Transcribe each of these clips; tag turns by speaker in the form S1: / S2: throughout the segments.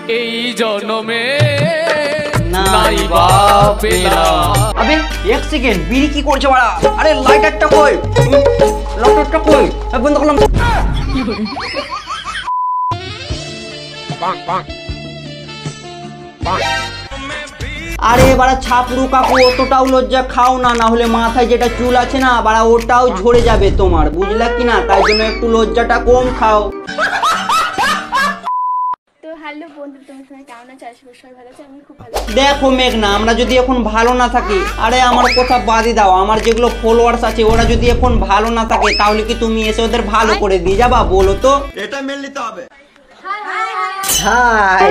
S1: এই জন্মে নাই বা পেলাম।
S2: আবে এক সেকেন্ড, বিড়ি কি করছে বাড়া? আরে লাইটারটা কই, লাইটারটা কই? বন্ধ করলাম। আরে বাড়া ছাপুরু কাকু, অতটাও লজ্জা খাও না, না হলে মাথায় যেটা চুল আছে না বাড়া ওটাও ঝরে যাবে তোমার, বুঝলা কি না? তাই জন্য একটু লজ্জাটা কম খাও।
S3: হ্যালো বন্ধু, তোমার সঙ্গে কেমন আছো? আশা করি সবাই ভালো আছে, আমি খুব ভালো।
S2: দেখো মেঘনা, আমরা যদি এখন ভালো না থাকি, আরে আমার কথা বাদই দাও, আমার যেগুলো ফলোয়ার্স আছে ওরা যদি এখন ভালো না থাকে তাহলে কি তুমি এসে ওদের ভালো করে দিয়ে যাবা বলো তো? এটা মেনে নিতে হবে। হাই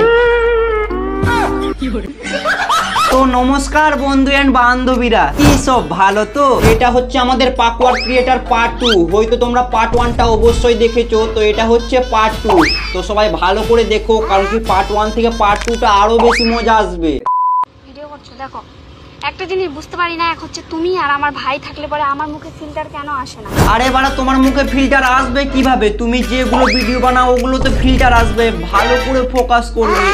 S2: তো নমস্কার বন্ধু এন্ড বান্ধবীরা, কি সব ভালো তো? এটা হচ্ছে আমাদের পাকওয়ার্ড ক্রিয়েটার পার্ট 2। হয়তো তোমরা পার্ট 1টা অবশ্যই দেখেছো, তো এটা হচ্ছে পার্ট 2। তো সবাই ভালো করে দেখো, কারণ কি পার্ট 1 থেকে পার্ট 2টা আরো বেশি মজা আসবে।
S3: ভিডিও করছো দেখো, একটা জিনিস বুঝতে পারি না, এক হচ্ছে তুমি আর আমার ভাই থাকলে পরে আমার মুখে ফিল্টার কেন আসে না?
S2: আরে বাড়া তোমার মুখে ফিল্টার আসবে কিভাবে? তুমি যেগুলো ভিডিও বানাও ওগুলোতে ফিল্টার আসবে, ভালো করে ফোকাস করবে।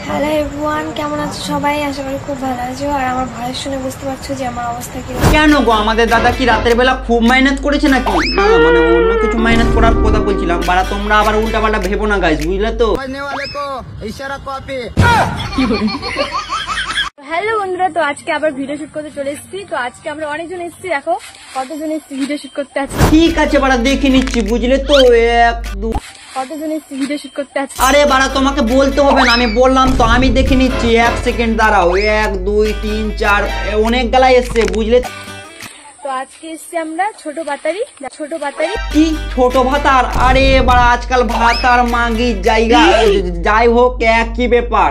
S4: হ্যালো এভরিওয়ান, কেমন আছো সবাই? আশা করি খুব ভালো আছো। আর আমার ভয়েস শুনে বুঝতে পারছো যে আমার অবস্থা কি।
S2: কেন গো, আমাদের দাদা কি রাতের বেলা খুব মেহনত করেছে নাকি? না মানে অন্য কিছু মেহনত করার কথা বলছিলাম। বাড়া তোমরা আবার উল্টা পাল্টা ভেবো না গাইস, বুঝলে তো?
S3: হ্যালো বন্ধুরা, তো আজকে আবার ভিডিও শুট করতে চলে এসেছি। তো আজকে আমরা অনেকজন এসেছি, দেখো কতজন এসেছি ভিডিও শুট করতে আছে।
S2: ঠিক আছে বাড়া দেখে নিচ্ছি, বুঝলে তো? 1 2
S3: কতজন এসেছি ভিডিও শুট করতে আছে।
S2: আরে বাড়া তোমাকে বলতে হবে না, আমি বললাম তো, আমি দেখে নিচ্ছি। 1 সেকেন্ড দাঁড়াও। 1 2 3 4 অনেক গালা এসছে, বুঝলে?
S3: তো আজকে এসেছি আমরা ছোট বাতারি।
S2: কি ছোট ভাতার? আরে বাড়া আজকাল ভাতার মাগির জায়গা, যাই হোক একই ব্যাপার।